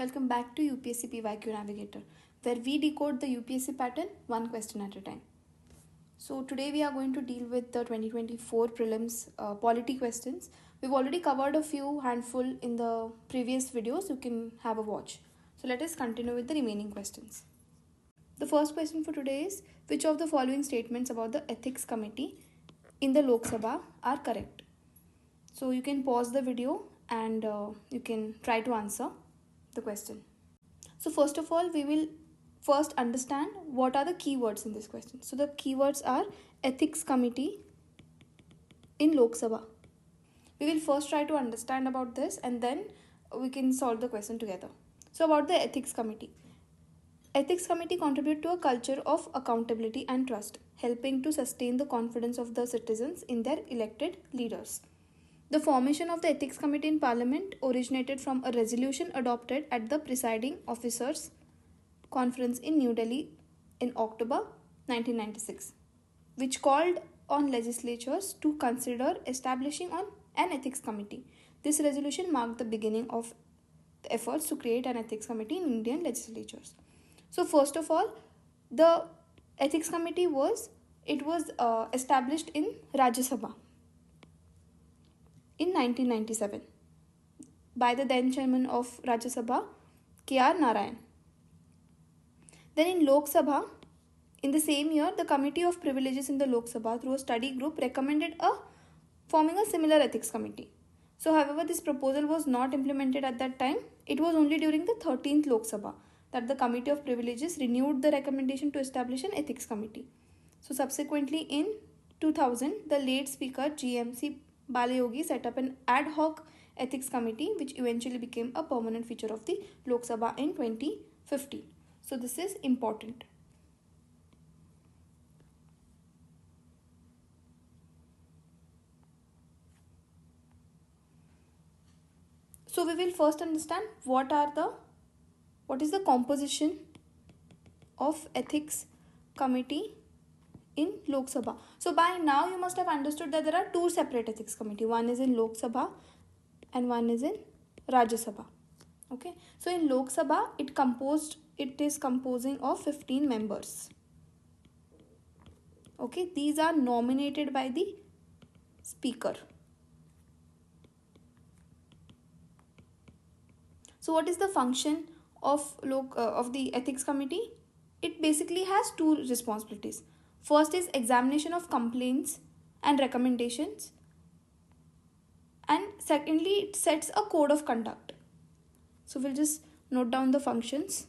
Welcome back to UPSC PYQ Navigator, where we decode the UPSC pattern one question at a time. So today we are going to deal with the 2024 prelims polity questions. We've already covered a few handful in the previous videos. You can have a watch. So let us continue with the remaining questions. The first question for today is, which of the following statements about the ethics committee in the Lok Sabha are correct? So you can pause the video and you can try to answer the question. So first of all, we will first understand what are the keywords in this question. So the keywords are ethics committee in Lok Sabha. We will first try to understand about this and then we can solve the question together. So about the ethics committee. Ethics committee contribute to a culture of accountability and trust, helping to sustain the confidence of the citizens in their elected leaders. The formation of the Ethics Committee in Parliament originated from a resolution adopted at the Presiding Officers Conference in New Delhi in October 1996, which called on legislatures to consider establishing an Ethics Committee. This resolution marked the beginning of the efforts to create an Ethics Committee in Indian legislatures. So first of all, the Ethics Committee was established in Rajya Sabha in 1997 by the then chairman of Rajya Sabha, K.R. Narayan. Then in Lok Sabha, in the same year, the Committee of Privileges in the Lok Sabha through a study group recommended forming a similar ethics committee. So however, this proposal was not implemented at that time. It was only during the 13th Lok Sabha that the Committee of Privileges renewed the recommendation to establish an ethics committee. So subsequently in 2000, the late Speaker GMC Balayogi set up an ad hoc ethics committee which eventually became a permanent feature of the Lok Sabha in 2015. So this is important. So we will first understand what is the composition of ethics committee in Lok Sabha. So by now you must have understood that there are two separate ethics committee. One is in Lok Sabha and one is in Rajya Sabha. Okay. So in Lok Sabha it is composing of 15 members. Okay. These are nominated by the speaker. So what is the function of the ethics committee? It basically has two responsibilities. First is examination of complaints and recommendations, and secondly it sets a code of conduct. So we'll just note down the functions.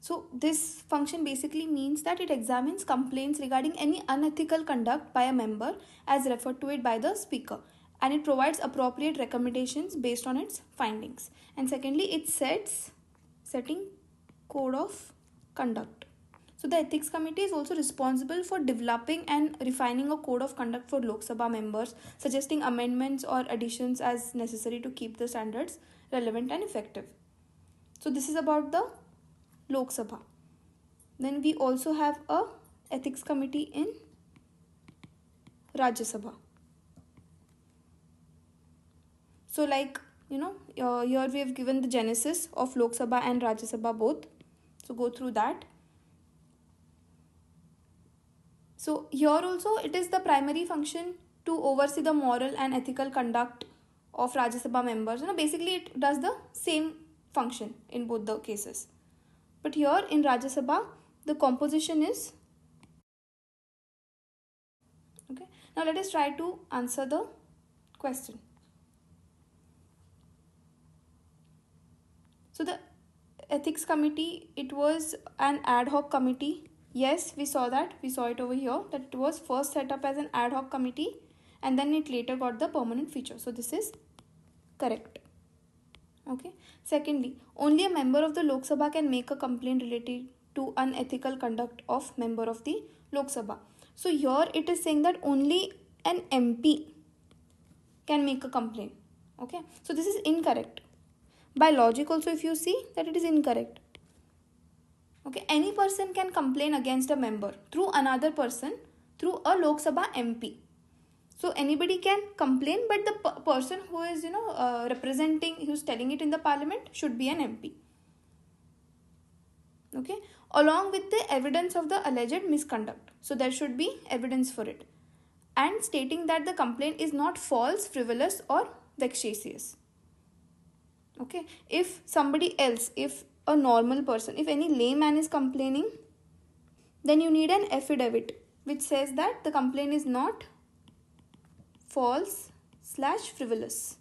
So this function basically means that it examines complaints regarding any unethical conduct by a member as referred to it by the speaker, and it provides appropriate recommendations based on its findings. And secondly, it setting code of conduct. So the ethics committee is also responsible for developing and refining a code of conduct for Lok Sabha members, suggesting amendments or additions as necessary to keep the standards relevant and effective. So this is about the Lok Sabha. Then we also have a ethics committee in Rajya Sabha. So like, here we have given the genesis of Lok Sabha and Rajya Sabha both. So go through that. So here also it is the primary function to oversee the moral and ethical conduct of Rajya Sabha members. Basically it does the same function in both the cases. But here in Rajya Sabha, the composition is... Okay. Now let us try to answer the question. So the ethics committee, it was an ad hoc committee. Yes, we saw that. We saw it over here, that it was first set up as an ad hoc committee and then it later got the permanent feature. So this is correct. Okay. Secondly, only a member of the Lok Sabha can make a complaint related to unethical conduct of member of the Lok Sabha. So here it is saying that only an MP can make a complaint. Okay. So this is incorrect. By logic also, if you see that it is incorrect. Okay. Any person can complain against a member through another person through a Lok Sabha MP. So anybody can complain, but the person who is representing, who's telling it in the parliament, should be an MP. Okay, along with the evidence of the alleged misconduct. So there should be evidence for it, and stating that the complaint is not false, frivolous or vexatious. Okay, if somebody else, if a normal person, if any layman is complaining, then you need an affidavit which says that the complaint is not false/frivolous.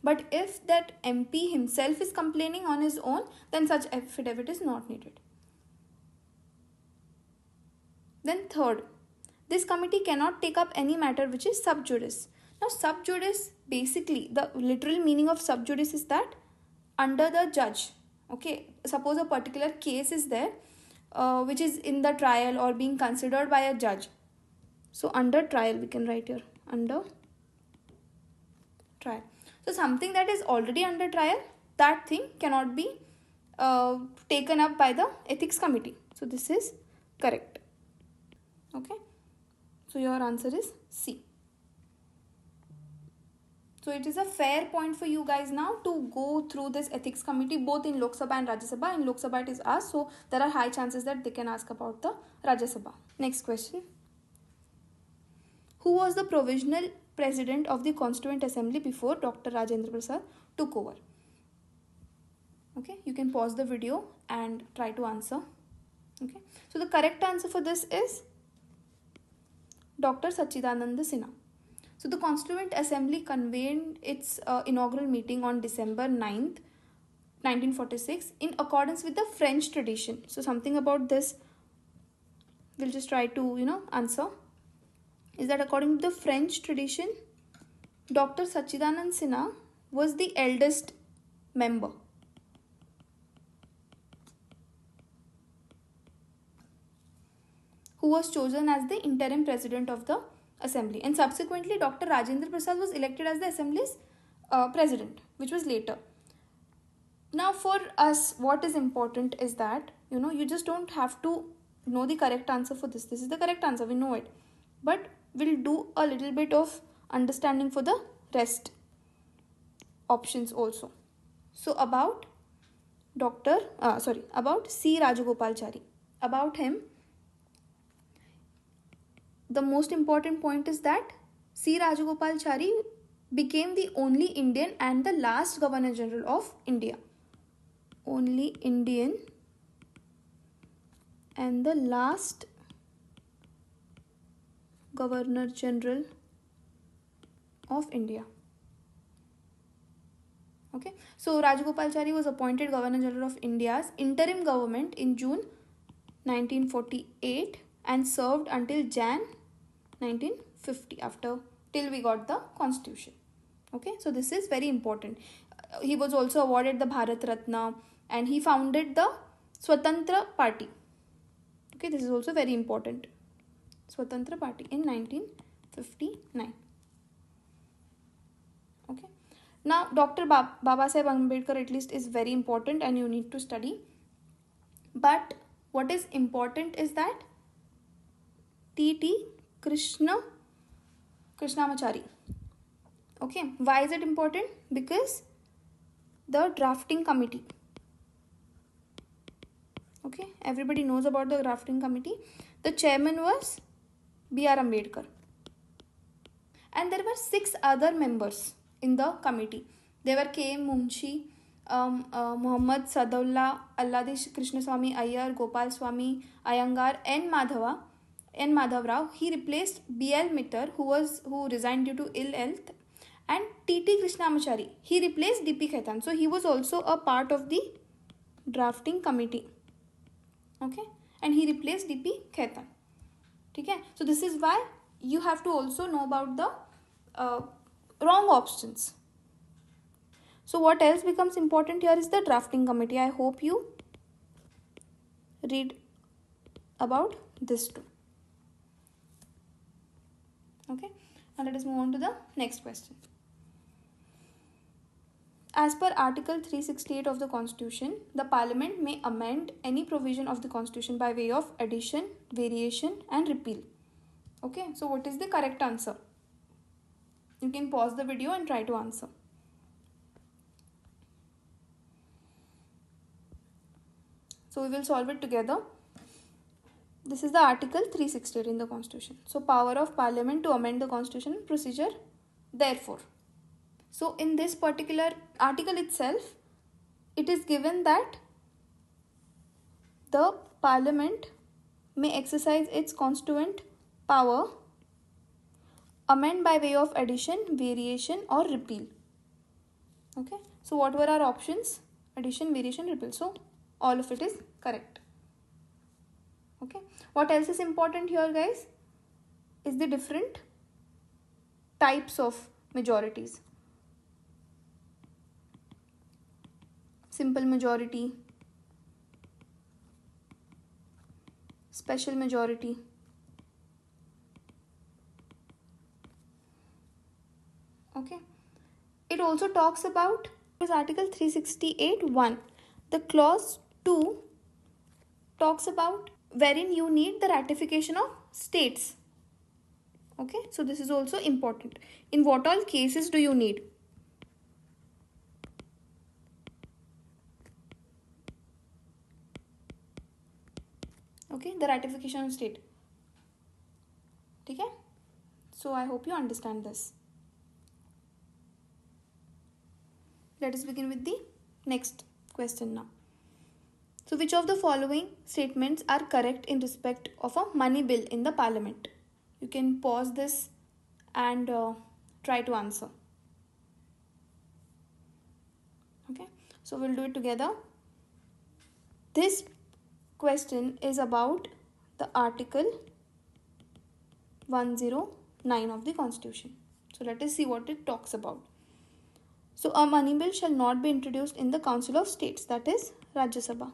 But if that MP himself is complaining on his own, then such affidavit is not needed. Then third, this committee cannot take up any matter which is sub judice. Now sub judice, basically the literal meaning of sub judice is that under the judge. Okay, suppose a particular case is there which is in the trial or being considered by a judge. So under trial, we can write here, under trial. So something that is already under trial, that thing cannot be taken up by the ethics committee. So this is correct. Okay, so your answer is C. So it is a fair point for you guys now to go through this ethics committee both in Lok Sabha and Rajya Sabha. In Lok Sabha it is asked, so there are high chances that they can ask about the Rajya Sabha. Next question. Who was the provisional president of the Constituent Assembly before Dr. Rajendra Prasad took over? Okay, you can pause the video and try to answer. Okay, so the correct answer for this is Dr. Sachidananda Sinha. So the Constituent Assembly convened its inaugural meeting on December 9th, 1946 in accordance with the French tradition. So something about this we'll just try to answer. Is that according to the French tradition, Dr. Sachidanand Sinha was the eldest member. Who was chosen as the interim president of the assembly, and subsequently Dr. Rajendra Prasad was elected as the assembly's president, which was later. Now for us, what is important is that you just don't have to know the correct answer for this. This is the correct answer, we know it, but we'll do a little bit of understanding for the rest options also. So about about C. Rajagopalachari. About him, the most important point is that C. Rajagopalachari became the only Indian and the last Governor General of India. Only Indian and the last Governor General of India. Okay, so Rajagopalachari was appointed Governor General of India's interim government in June 1948 and served until Jan 1950, till we got the constitution. Okay, so this is very important. He was also awarded the Bharat Ratna and he founded the Swatantra Party. Okay, this is also very important. Swatantra Party in 1959. Okay, now Dr. Babasaheb Ambedkar at least is very important and you need to study. But what is important is that T.T. Krishnamachari. Okay, why is it important? Because the drafting committee. Okay, everybody knows about the drafting committee. The chairman was B.R. Ambedkar. And there were 6 other members in the committee. They were K.M. Munshi, Muhammad Sadullah, Alladi Krishnaswamy Iyer, Gopal Swami Iyengar, N. Madhav Rao. He replaced B.L. Mittal, who resigned due to ill health, and T.T. Krishnamachari. He replaced D.P. Khaitan. So he was also a part of the drafting committee. Okay, and he replaced D.P. Khaitan. Okay, so this is why you have to also know about the wrong options. So what else becomes important here is the drafting committee. I hope you read about this too. Okay, now let us move on to the next question. As per Article 368 of the Constitution, the Parliament may amend any provision of the Constitution by way of addition, variation and repeal. Okay, so what is the correct answer? You can pause the video and try to answer. So we will solve it together. This is the Article 368 in the Constitution. So power of Parliament to amend the Constitution procedure, therefore. So in this particular article itself, it is given that the Parliament may exercise its constituent power, amend by way of addition, variation or repeal. Okay, so what were our options? Addition, variation, repeal. So all of it is correct. Okay, what else is important here, guys, is the different types of majorities. Simple majority, special majority, okay. It also talks about is Article 368(1). The clause 2 talks about wherein you need the ratification of states. Okay, so this is also important. In what all cases do you need? Okay, the ratification of state. Okay, so I hope you understand this. Let us begin with the next question now. So which of the following statements are correct in respect of a money bill in the Parliament? You can pause this and try to answer. Okay, so we'll do it together. This question is about the Article 109 of the Constitution. So let us see what it talks about. So a money bill shall not be introduced in the Council of States, that is Rajya Sabha.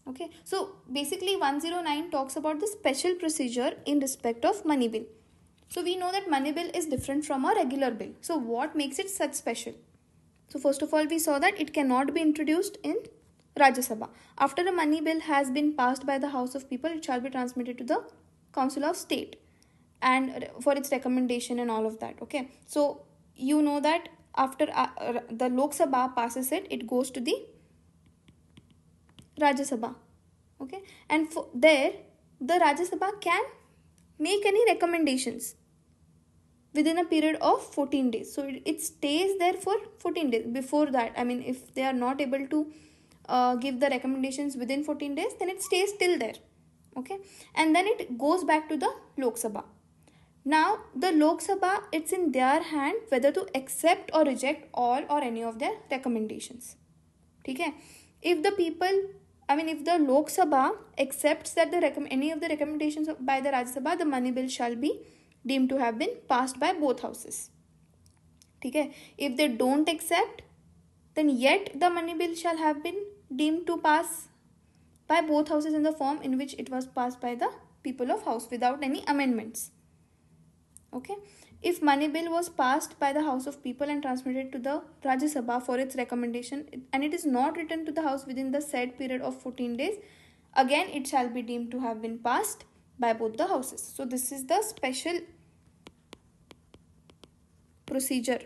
Okay, so basically 109 talks about the special procedure in respect of money bill. So we know that money bill is different from a regular bill. So what makes it such special? So first of all, we saw that it cannot be introduced in Rajya Sabha. After a money bill has been passed by the House of People, it shall be transmitted to the Council of State and for its recommendation and all of that. Okay, so you know that after the Lok Sabha passes it, it goes to the Rajya Sabha. Okay, and for there the Rajya Sabha can make any recommendations within a period of 14 days. So it stays there for 14 days. Before that, I mean, if they are not able to give the recommendations within 14 days, then it stays till there. Okay, and then it goes back to the Lok Sabha. Now the Lok Sabha, it's in their hand whether to accept or reject all or any of their recommendations. Okay, if the people, I mean, if the Lok Sabha accepts that any of the recommendations by the Rajya Sabha, the money bill shall be deemed to have been passed by both houses. Okay, if they don't accept, then yet the money bill shall have been deemed to pass by both houses in the form in which it was passed by the people of house without any amendments. Okay, if money bill was passed by the House of People and transmitted to the Rajya Sabha for its recommendation and it is not returned to the House within the said period of 14 days, again it shall be deemed to have been passed by both the houses. So this is the special procedure.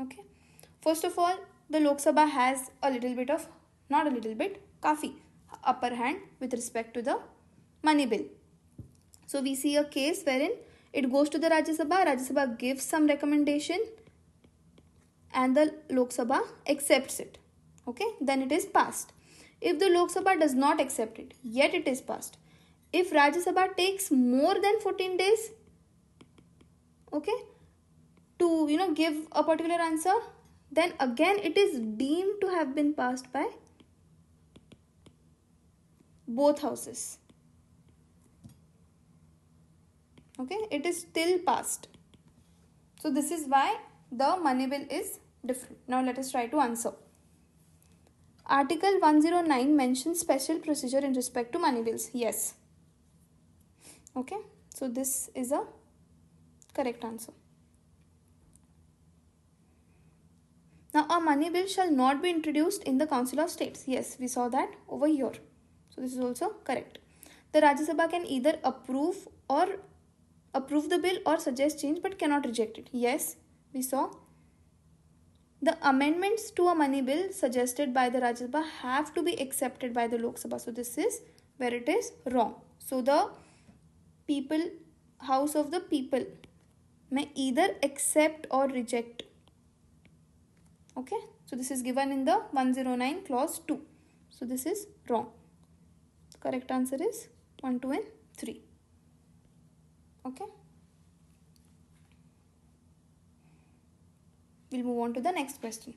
Okay, first of all, the Lok Sabha has a little bit of, not a little bit, kafi upper hand with respect to the money bill. So we see a case wherein it goes to the Rajya Sabha gives some recommendation and the Lok Sabha accepts it. Okay, then it is passed. If the Lok Sabha does not accept it, yet it is passed. If Rajya Sabha takes more than 14 days, okay, to give a particular answer, then again it is deemed to have been passed by both houses. Okay, it is still passed. So this is why the money bill is different. Now let us try to answer. Article 109 mentions special procedure in respect to money bills. Yes. Okay, so this is a correct answer. Now a money bill shall not be introduced in the Council of States. Yes, we saw that over here. So this is also correct. The Rajya Sabha can either approve the bill or suggest change but cannot reject it. Yes, we saw. The amendments to a money bill suggested by the Rajya Sabha have to be accepted by the Lok Sabha. So this is where it is wrong. So the House of the People may either accept or reject. Okay, so this is given in the 109 clause 2. So this is wrong. The correct answer is 1, 2 and 3. Okay. We'll move on to the next question.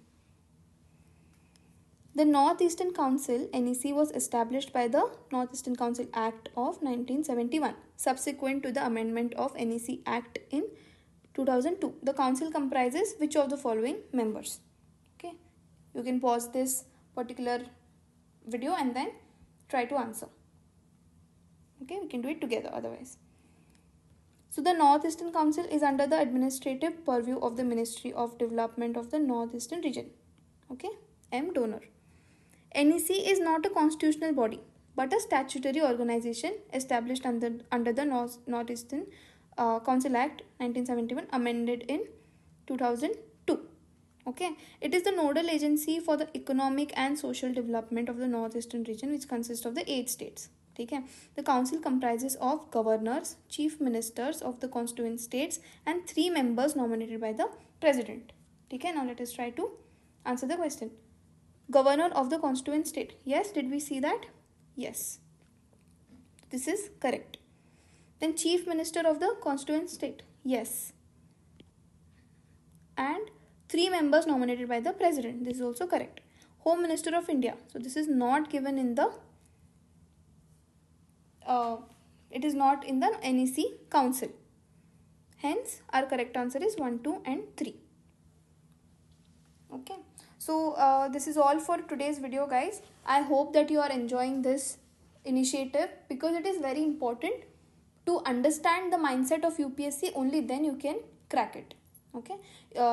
The North-Eastern Council NEC was established by the North-Eastern Council Act of 1971, subsequent to the amendment of NEC Act in 2002. The council comprises which of the following members? Okay, you can pause this particular video and then try to answer. Okay, we can do it together otherwise. So the North-Eastern Council is under the administrative purview of the Ministry of Development of the North-Eastern Region. Okay, M. Donor. NEC is not a constitutional body but a statutory organization established under the North-Eastern Council Act 1971, amended in 2002. Okay, it is the nodal agency for the economic and social development of the North-Eastern region, which consists of the 8 states. Okay, the council comprises of governors, chief ministers of the constituent states, and 3 members nominated by the president. Okay, now let us try to answer the question. Governor of the constituent state. Yes, did we see that? Yes, this is correct. Then chief minister of the constituent state. Yes. And 3 members nominated by the president. This is also correct. Home Minister of India. So this is not given in the it is not in the NEC Council. Hence, our correct answer is 1, 2 and 3. Okay. So, this is all for today's video, guys. I hope that you are enjoying this initiative because it is very important to understand the mindset of UPSC. Only then you can crack it. Okay.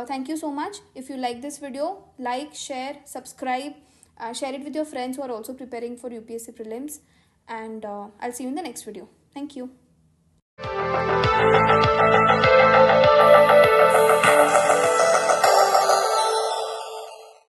Thank you so much. If you like this video, like, share, subscribe, share it with your friends who are also preparing for UPSC Prelims. And I'll see you in the next video. Thank you.